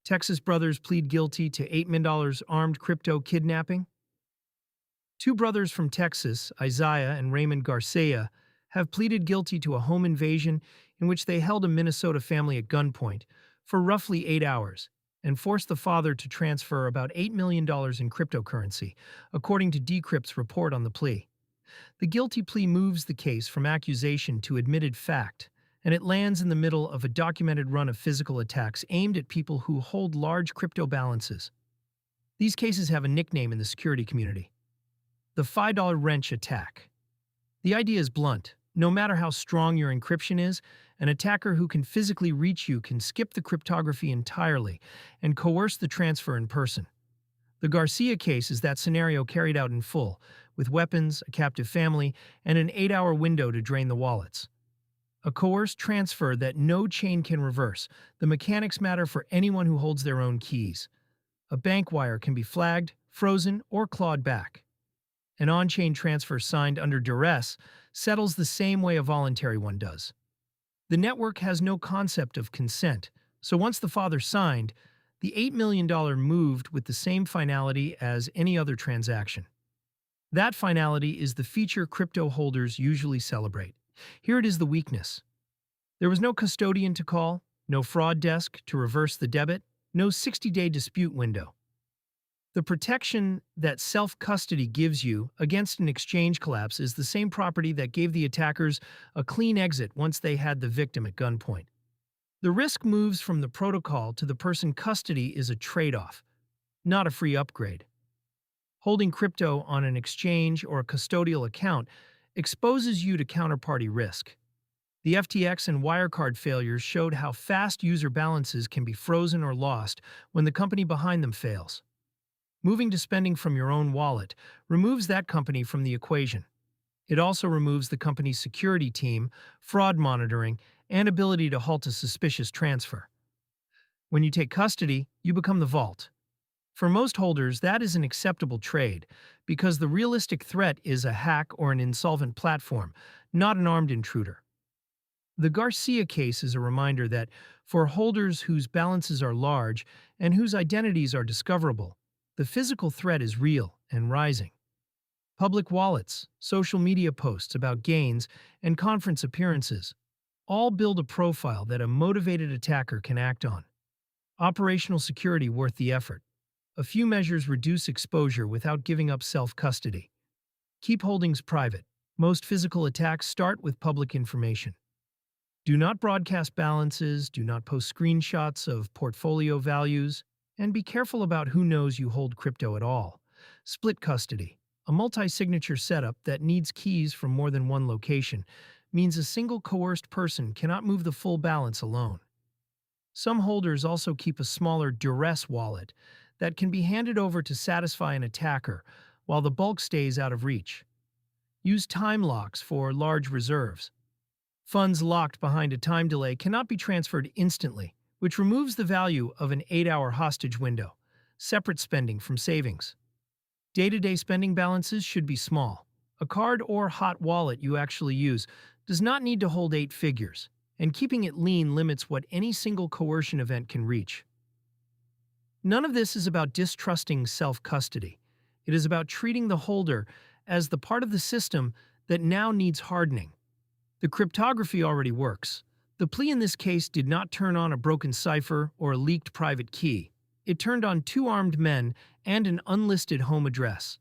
Texas brothers plead guilty to $8 million armed crypto kidnapping. Two brothers from Texas, Isiah and Raymond Garcia, have pleaded guilty to a home invasion in which they held a Minnesota family at gunpoint for roughly 8 hours and forced the father to transfer about $8 million in cryptocurrency, according to Decrypt's report on the plea. The guilty plea moves the case from accusation to admitted fact, and it lands in the middle of a documented run of physical attacks aimed at people who hold large crypto balances. These cases have a nickname in the security community: the $5 wrench attack. The idea is blunt. No matter how strong your encryption is, an attacker who can physically reach you can skip the cryptography entirely and coerce the transfer in person. The Garcia case is that scenario carried out in full, with weapons, a captive family, and an 8-hour window to drain the wallets. A coerced transfer that no chain can reverse. The mechanics matter for anyone who holds their own keys. A bank wire can be flagged, frozen, or clawed back. An on-chain transfer signed under duress settles the same way a voluntary one does. The network has no concept of consent, so once the father signed, the $8 million moved with the same finality as any other transaction. That finality is the feature crypto holders usually celebrate. Here it is the weakness. There was no custodian to call, no fraud desk to reverse the debit, no 60-day dispute window. The protection that self-custody gives you against an exchange collapse is the same property that gave the attackers a clean exit once they had the victim at gunpoint. The risk moves from the protocol to the person. Custody is a trade-off, not a free upgrade. Holding crypto on an exchange or a custodial account exposes you to counterparty risk. The FTX and Wirecard failures showed how fast user balances can be frozen or lost when the company behind them fails. Moving to spending from your own wallet removes that company from the equation. It also removes the company's security team, fraud monitoring, and ability to halt a suspicious transfer. When you take custody, you become the vault. For most holders, that is an acceptable trade because the realistic threat is a hack or an insolvent platform, not an armed intruder. The Garcia case is a reminder that for holders whose balances are large and whose identities are discoverable, the physical threat is real and rising. Public wallets, social media posts about gains, and conference appearances all build a profile that a motivated attacker can act on. Operational security worth the effort. A few measures reduce exposure without giving up self-custody. Keep holdings private. Most physical attacks start with public information. Do not broadcast balances, do not post screenshots of portfolio values, and be careful about who knows you hold crypto at all. Split custody, a multi-signature setup that needs keys from more than one location, means a single coerced person cannot move the full balance alone. Some holders also keep a smaller duress wallet that can be handed over to satisfy an attacker while the bulk stays out of reach. Use time locks for large reserves. Funds locked behind a time delay cannot be transferred instantly, which removes the value of an 8-hour hostage window, separate spending from savings. Day-to-day spending balances should be small. A card or hot wallet you actually use does not need to hold 8 figures, and keeping it lean limits what any single coercion event can reach. None of this is about distrusting self-custody. It is about treating the holder as the part of the system that now needs hardening. The cryptography already works. The plea in this case did not turn on a broken cipher or a leaked private key. It turned on 2 armed men and an unlisted home address.